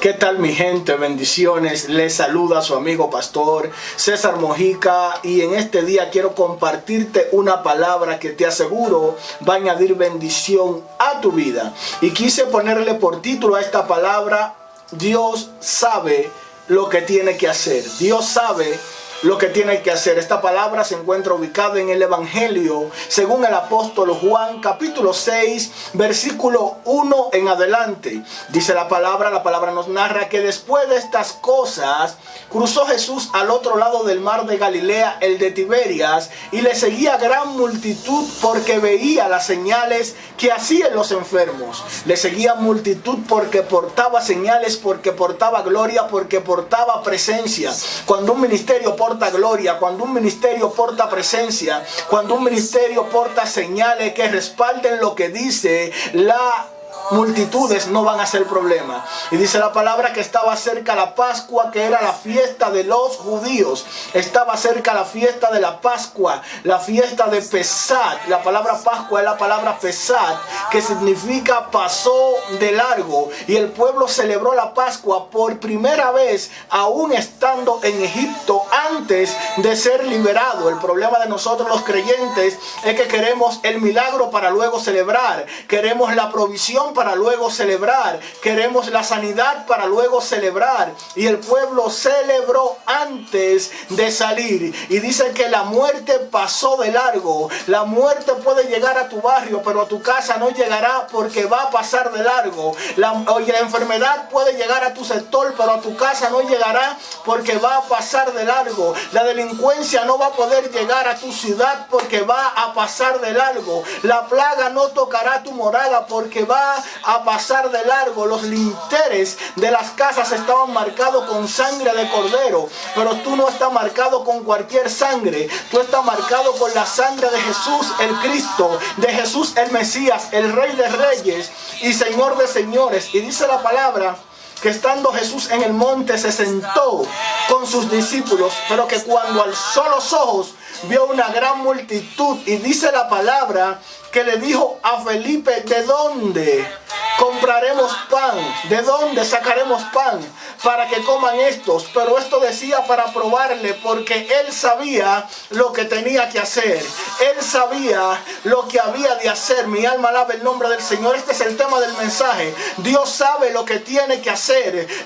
¿Qué tal mi gente? Bendiciones. Les saluda su amigo pastor César Mojica y en este día quiero compartirte una palabra que te aseguro va a añadir bendición a tu vida. Y quise ponerle por título a esta palabra: Dios sabe lo que tiene que hacer. Dios sabe lo que tiene que hacer. Esta palabra se encuentra ubicada en el Evangelio según el apóstol Juan, capítulo 6, versículo 1 en adelante. Dice la palabra nos narra que después de estas cosas cruzó Jesús al otro lado del mar de Galilea, el de Tiberias, y le seguía gran multitud porque veía las señales que hacían los enfermos. Le seguía multitud porque portaba señales, porque portaba gloria, porque portaba presencia. Cuando un ministerio porta gloria, cuando un ministerio porta presencia, cuando un ministerio porta señales que respalden lo que dice, la multitudes no van a ser problema. Y dice la palabra que estaba cerca la Pascua, que era la fiesta de los judíos. Estaba cerca la fiesta de la Pascua, la fiesta de Pesat. La palabra Pascua es la palabra Pesat, que significa pasó de largo. Y el pueblo celebró la Pascua por primera vez, aún estando en Egipto, antes de ser liberado. El problema de nosotros los creyentes es que queremos el milagro para luego celebrar. Queremos la provisión para luego celebrar. Queremos la sanidad para luego celebrar. Y el pueblo celebró antes de salir. Y dice que la muerte pasó de largo. La muerte puede llegar a tu barrio, pero a tu casa no llegará porque va a pasar de largo. La enfermedad puede llegar a tu sector, pero a tu casa no llegará porque va a pasar de largo. La delincuencia no va a poder llegar a tu ciudad porque va a pasar de largo. La plaga no tocará tu morada porque va a pasar de largo. Los linteres de las casas estaban marcados con sangre de cordero, pero tú no estás marcado con cualquier sangre. Tú estás marcado con la sangre de Jesús el Cristo, de Jesús el Mesías, el Rey de Reyes y Señor de Señores. Y dice la palabra que estando Jesús en el monte se sentó con sus discípulos, pero que cuando alzó los ojos vio una gran multitud. Y dice la palabra que le dijo a Felipe: ¿de dónde compraremos pan? ¿De dónde sacaremos pan para que coman estos? Pero esto decía para probarle, porque él sabía lo que tenía que hacer. Él sabía lo que había de hacer. Mi alma alaba el nombre del Señor. Este es el tema del mensaje. Dios sabe lo que tiene que hacer.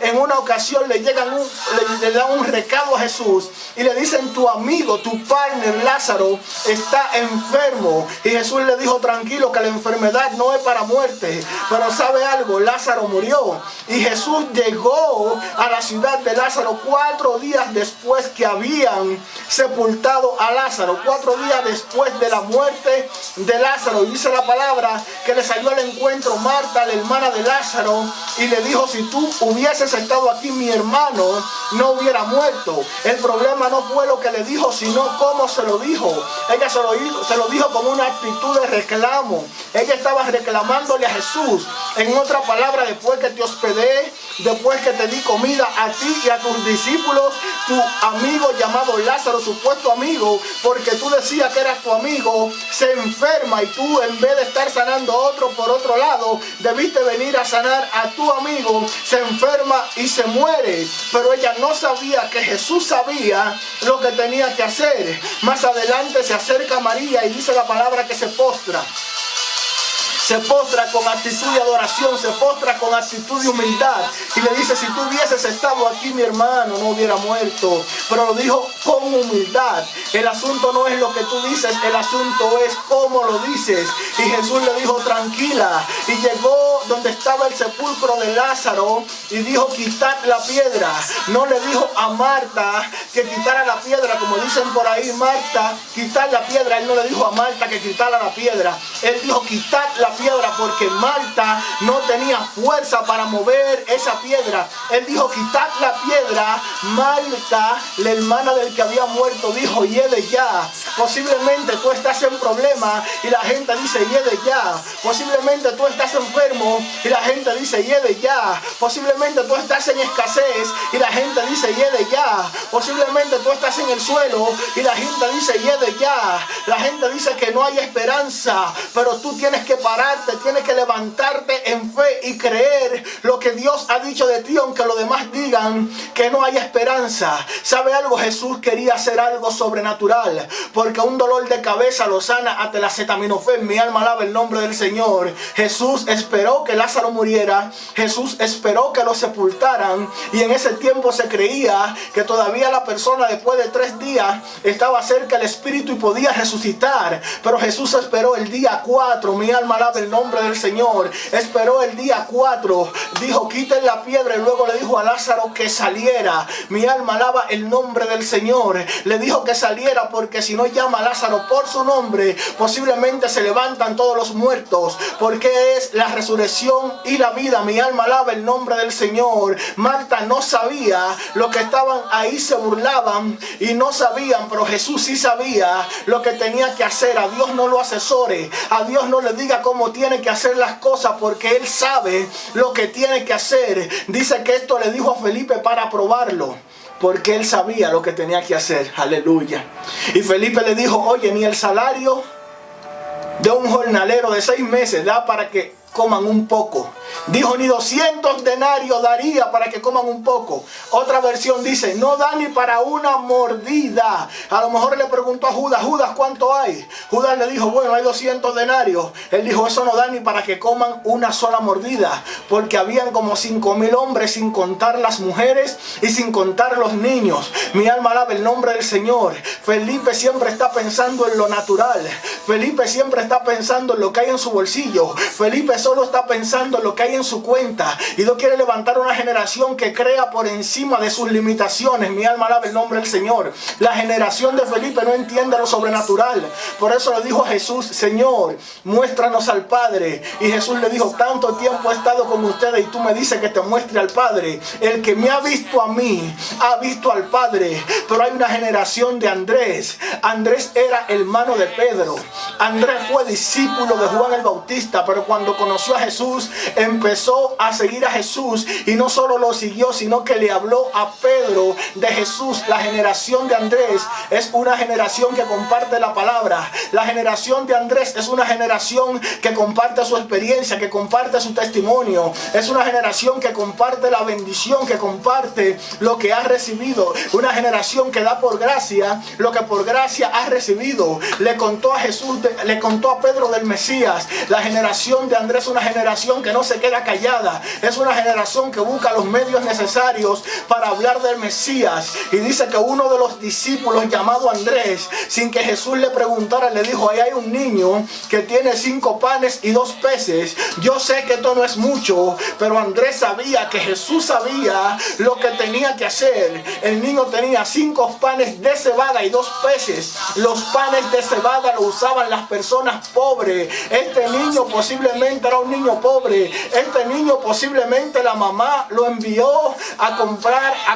En una ocasión le dan un recado a Jesús y le dicen: tu amigo, tu partner Lázaro está enfermo. Y Jesús le dijo: tranquilo, que la enfermedad no es para muerte, pero ¿sabe algo? Lázaro murió. Y Jesús llegó a la ciudad de Lázaro 4 días después que habían sepultado a Lázaro, 4 días después de la muerte de Lázaro. Y dice la palabra que le salió al encuentro Marta, la hermana de Lázaro, y le dijo: si tú hubieses estado aquí, mi hermano no hubiera muerto. El problema no fue lo que le dijo, sino cómo se lo dijo. Ella se lo dijo con una actitud de reclamo. Ella estaba reclamándole a Jesús. En otra palabra: después que te hospedé, después que te di comida a ti y a tus discípulos, tu amigo llamado Lázaro, supuesto amigo, porque tú decías que eras tu amigo, se enferma, y tú, en vez de estar sanando a otro por otro lado, debiste venir a sanar a tu amigo. Se enferma y se muere. Pero ella no sabía que Jesús sabía lo que tenía que hacer. Más adelante se acerca María y dice la palabra que se postra. Se postra con actitud de adoración, se postra con actitud de humildad. Y le dice: si tú hubieses estado aquí, mi hermano no hubiera muerto. Pero lo dijo con humildad. El asunto no es lo que tú dices, el asunto es cómo lo dices. Y Jesús le dijo: tranquila. Y llegó donde estaba el sepulcro de Lázaro y dijo: quitad la piedra. No le dijo a Marta que quitara la piedra, como dicen por ahí: Marta, quitad la piedra. Él no le dijo a Marta que quitara la piedra. Él dijo: quitad la piedra, porque Marta no tenía fuerza para mover esa piedra. Él dijo: quitad la piedra. Marta, la hermana del que había muerto, dijo: hiede ya. Posiblemente tú estás en problema y la gente dice: hiede ya. Posiblemente tú estás enfermo y la gente dice: hiede ya. Posiblemente tú estás en escasez y la gente dice: hiede ya. Posiblemente tú estás en el suelo y la gente dice: hiede ya. La gente dice que no hay esperanza, pero tú tienes que parar pararte, tienes que levantarte en fe y creer lo que Dios ha dicho de ti, aunque los demás digan que no hay esperanza. ¿Sabe algo? Jesús quería hacer algo sobrenatural, porque un dolor de cabeza lo sana ante la acetaminofén. Mi alma alaba el nombre del Señor. Jesús esperó que Lázaro muriera, Jesús esperó que lo sepultaran, y en ese tiempo se creía que todavía la persona después de 3 días estaba cerca del espíritu y podía resucitar. Pero Jesús esperó el día 4, mi alma alaba el nombre del Señor. Esperó el día 4, dijo quiten la piedra, y luego le dijo a Lázaro que saliera. Mi alma alaba el nombre del Señor. Le dijo que saliera, porque si no llama a Lázaro por su nombre, posiblemente se levantan todos los muertos, porque es la resurrección y la vida. Mi alma alaba el nombre del Señor. Marta no sabía lo que estaban ahí, se burlaban y no sabían, pero Jesús sí sabía lo que tenía que hacer. A Dios no lo asesore, a Dios no le diga cómo tiene que hacer las cosas, porque Él sabe lo que tiene que hacer. Dice que esto le dijo a Felipe para probarlo, porque Él sabía lo que tenía que hacer. Aleluya. Y Felipe le dijo, oye, ni el salario de un jornalero de 6 meses da para que coman un poco. Dijo, ni 200 denarios daría para que coman un poco. Otra versión dice, no da ni para una mordida. A lo mejor le preguntó a Judas, Judas, ¿cuánto hay? Judas le dijo, bueno, hay 200 denarios. Él dijo, eso no da ni para que coman una sola mordida, porque habían como 5,000 hombres, sin contar las mujeres y sin contar los niños. Mi alma alaba el nombre del Señor. Felipe siempre está pensando en lo natural. Felipe siempre está pensando en lo que hay en su bolsillo. Felipe solo está pensando en lo que hay en su cuenta, y Dios quiere levantar una generación que crea por encima de sus limitaciones. Mi alma alaba el nombre del Señor. La generación de Felipe no entiende lo sobrenatural, por eso le dijo a Jesús, Señor, muéstranos al Padre. Y Jesús le dijo, tanto tiempo he estado con ustedes y tú me dices que te muestre al Padre. El que me ha visto a mí ha visto al Padre. Pero hay una generación de Andrés. Andrés era hermano de Pedro. Andrés fue discípulo de Juan el Bautista, pero cuando conoció a Jesús, empezó a seguir a Jesús, y no solo lo siguió, sino que le habló a Pedro de Jesús. La generación de Andrés es una generación que comparte la palabra. La generación de Andrés es una generación que comparte su experiencia, que comparte su testimonio. Es una generación que comparte la bendición, que comparte lo que ha recibido. Una generación que da por gracia lo que por gracia ha recibido. Le contó a Jesús, le contó a Pedro del Mesías. La generación de Andrés es una generación que no se queda callada. Es una generación que busca los medios necesarios para hablar del Mesías. Y dice que uno de los discípulos, llamado Andrés, sin que Jesús le preguntara, le dijo, ahí hay un niño que tiene 5 panes y 2 peces. Yo sé que esto no es mucho, pero Andrés sabía que Jesús sabía lo que tenía que hacer. El niño tenía 5 panes de cebada y 2 peces. Los panes de cebada lo usaban las personas pobres. Este niño posiblemente era un niño pobre. Este niño posiblemente la mamá lo envió a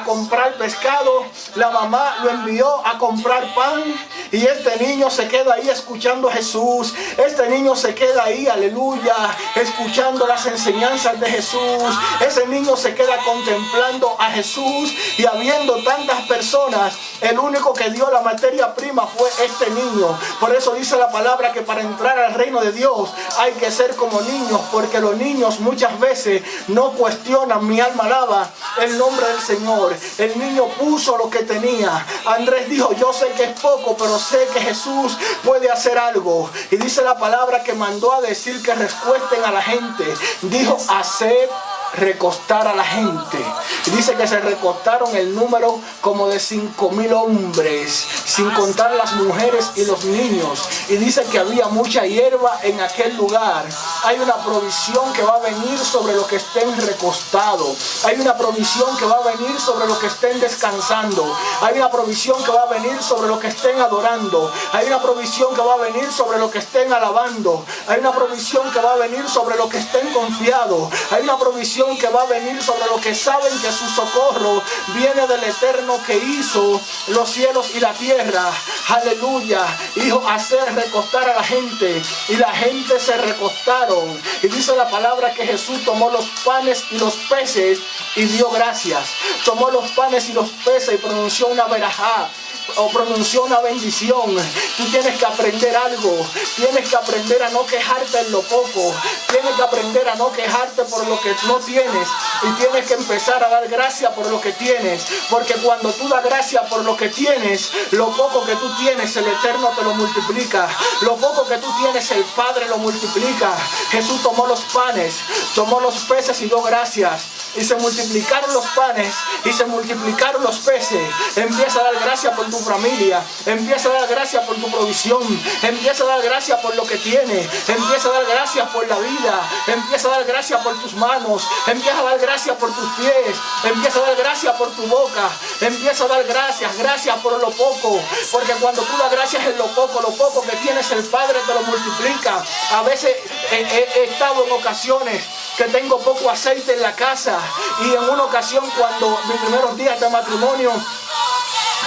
comprar pescado. La mamá lo envió a comprar pan. Y este niño se queda ahí escuchando a Jesús. Este niño se queda ahí, aleluya, escuchando las enseñanzas de Jesús. Ese niño se queda contemplando a Jesús. Y habiendo tantas personas, el único que dio la materia prima fue este niño. Por eso dice la palabra que para entrar al reino de Dios hay que ser como niños, porque los niños muchas veces no cuestionan. Mi alma alaba el nombre del Señor. El niño puso lo que tenía. Andrés dijo, yo sé que es poco, pero sé que Jesús puede hacer algo. Y dice la palabra que mandó a decir que recuesten a la gente. Dijo, hacer recostar a la gente. Y dice que se recostaron el número como de 5,000 hombres, sin contar las mujeres y los niños. Y dice que había mucha hierba en aquel lugar. Hay una provisión que va a venir sobre los que estén recostados. Hay una provisión que va a venir sobre los que estén descansando. Hay una provisión que va a venir sobre los que estén adorando. Hay una provisión que va a venir sobre los que estén alabando. Hay una provisión que va a venir sobre los que estén confiados. Hay una provisión que va a venir sobre los que saben que su socorro viene del Eterno que hizo los cielos y la tierra. Aleluya. Hijo, hacer recostar a la gente, y la gente se recostaron. Y dice la palabra que Jesús tomó los panes y los peces y dio gracias. Tomó los panes y los peces y pronunció una verajá. o pronunció una bendición. Tú tienes que aprender algo. Tienes que aprender a no quejarte en lo poco. Tienes que aprender a no quejarte por lo que no tienes. Y tienes que empezar a dar gracias por lo que tienes. Porque cuando tú das gracias por lo que tienes, lo poco que tú tienes, el Eterno te lo multiplica. Lo poco que tú tienes, el Padre lo multiplica. Jesús tomó los panes, tomó los peces y dio gracias. Y se multiplicaron los panes y se multiplicaron los peces. Empieza a dar gracias por tu familia. Empieza a dar gracias por tu provisión. Empieza a dar gracias por lo que tienes. Empieza a dar gracias por la vida. Empieza a dar gracias por tus manos. Empieza a dar gracias por tus pies. Empieza a dar gracias por tu boca. Empieza a dar gracias por lo poco. Porque cuando tú das gracias en lo poco que tienes, el Padre te lo multiplica. A veces he estado en ocasiones que tengo poco aceite en la casa. Y en una ocasión, cuando mis primeros días de matrimonio,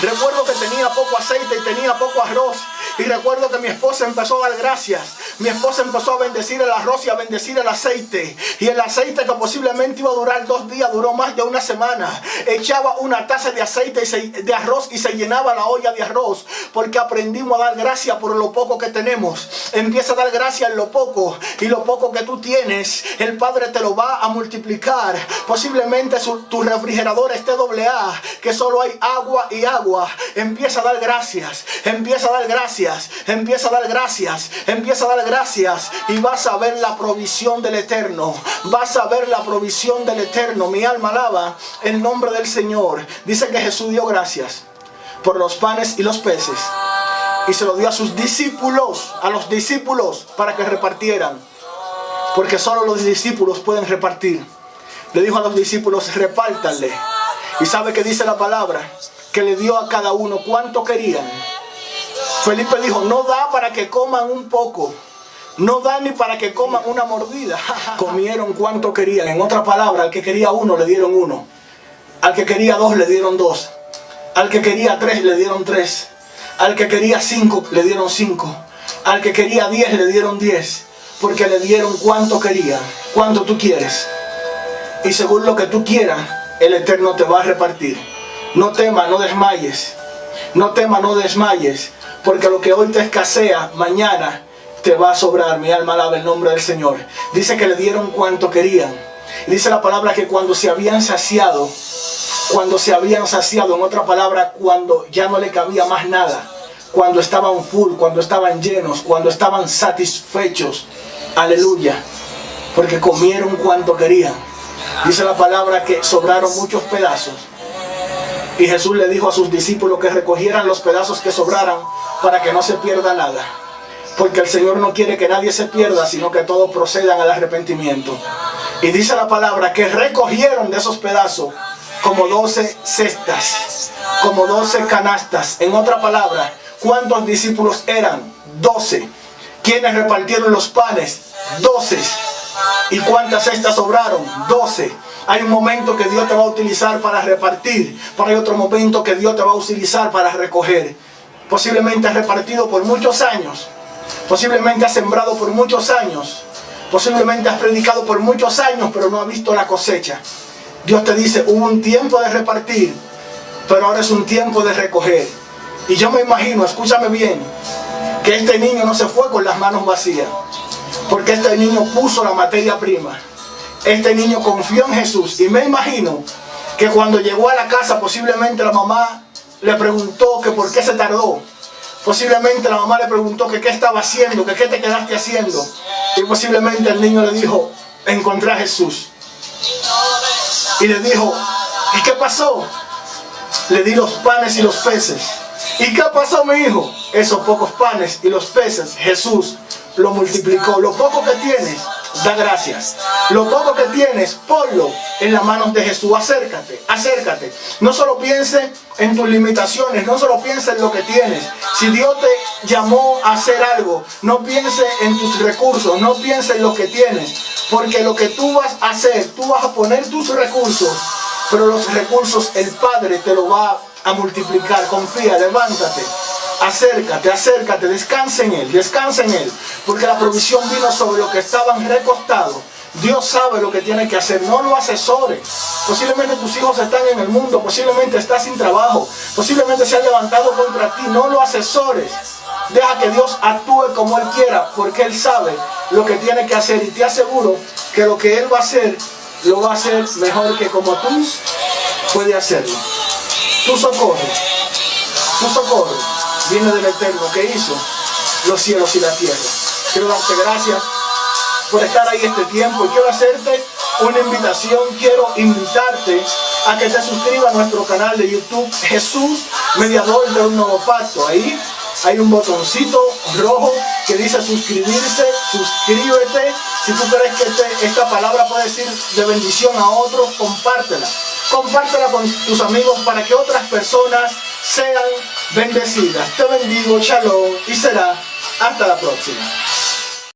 recuerdo que tenía poco aceite y tenía poco arroz. Y recuerdo que mi esposa empezó a dar gracias. Mi esposa empezó a bendecir el arroz y a bendecir el aceite. Y el aceite, que posiblemente iba a durar 2 días, duró más de una semana. Echaba una taza de aceite de arroz y se llenaba la olla de arroz. Porque aprendimos a dar gracias por lo poco que tenemos. Empieza a dar gracias en lo poco. Y lo poco que tú tienes, el Padre te lo va a multiplicar. Posiblemente tu refrigerador esté AA, que solo hay agua y agua. Empieza a dar gracias. Empieza a dar gracias. Empieza a dar gracias. Empieza a dar gracias. Y vas a ver la provisión del Eterno. Vas a ver la provisión del Eterno. Mi alma alaba el nombre del Señor. Dice que Jesús dio gracias por los panes y los peces. Y se lo dio a sus discípulos. A los discípulos para que repartieran. Porque solo los discípulos pueden repartir. Le dijo a los discípulos: repártanle. Y sabe que dice la palabra que le dio a cada uno cuanto querían. Felipe dijo: no da para que coman un poco. No da ni para que coman una mordida. Comieron cuanto querían. En otra palabra, al que quería 1 le dieron 1. Al que quería 2 le dieron 2. Al que quería 3 le dieron 3. Al que quería 5 le dieron 5. Al que quería 10 le dieron 10. Porque le dieron cuanto quería. Cuanto tú quieres. Y según lo que tú quieras, el Eterno te va a repartir. No temas, no desmayes. No temas, no desmayes. Porque lo que hoy te escasea, mañana te va a sobrar. Mi alma alaba el nombre del Señor. Dice que le dieron cuanto querían. Y dice la palabra que cuando se habían saciado, en otra palabra, cuando ya no le cabía más nada, cuando estaban full, cuando estaban llenos, cuando estaban satisfechos, aleluya, porque comieron cuanto querían. Dice la palabra que sobraron muchos pedazos. Y Jesús le dijo a sus discípulos que recogieran los pedazos que sobraran para que no se pierda nada. Porque el Señor no quiere que nadie se pierda, sino que todos procedan al arrepentimiento. Y dice la palabra que recogieron de esos pedazos como 12 cestas, como 12 canastas. En otra palabra, ¿cuántos discípulos eran? 12. ¿Quiénes repartieron los panes? 12. ¿Y cuántas cestas sobraron? 12. Hay un momento que Dios te va a utilizar para repartir, pero hay otro momento que Dios te va a utilizar para recoger. Posiblemente has repartido por muchos años, posiblemente has sembrado por muchos años, posiblemente has predicado por muchos años, pero no has visto la cosecha. Dios te dice: hubo un tiempo de repartir, pero ahora es un tiempo de recoger. Y yo me imagino, escúchame bien, que este niño no se fue con las manos vacías, porque este niño puso la materia prima. Este niño confió en Jesús. Y me imagino que cuando llegó a la casa, posiblemente la mamá le preguntó que por qué se tardó. Posiblemente la mamá le preguntó que qué estaba haciendo, que qué te quedaste haciendo. Y posiblemente el niño le dijo: encontré a Jesús. Y le dijo: ¿y qué pasó? Le di los panes y los peces. ¿Y qué pasó, mi hijo? Esos pocos panes y los peces, Jesús lo multiplicó. Lo poco que tienes, da gracias. Lo poco que tienes, ponlo en las manos de Jesús. Acércate, acércate. No solo piense en tus limitaciones, no solo piense en lo que tienes. Si Dios te llamó a hacer algo, no piense en tus recursos, no piense en lo que tienes. Porque lo que tú vas a hacer, tú vas a poner tus recursos, pero los recursos el Padre te lo va a multiplicar. Confía, levántate. Acércate, acércate, descansa en Él, porque la provisión vino sobre los que estaban recostados Dios sabe lo que tiene que hacer, no lo asesores. Posiblemente tus hijos están en el mundo, posiblemente estás sin trabajo, posiblemente se han levantado contra ti, no lo asesores. Deja que Dios actúe como Él quiera, porque Él sabe lo que tiene que hacer y te aseguro que lo que Él va a hacer, lo va a hacer mejor que como tú puedes hacerlo. Tu socorro viene del Eterno que hizo los cielos y la tierra. Quiero darte gracias por estar ahí este tiempo y quiero hacerte una invitación, quiero invitarte a que te suscribas a nuestro canal de YouTube Jesús, mediador de un nuevo pacto. Ahí hay un botoncito rojo que dice suscribirse, suscríbete. Si tú crees que esta palabra puede ser de bendición a otros, compártela. Compártela con tus amigos para que otras personas sean bendecidas. Te bendigo, shalom, y será hasta la próxima.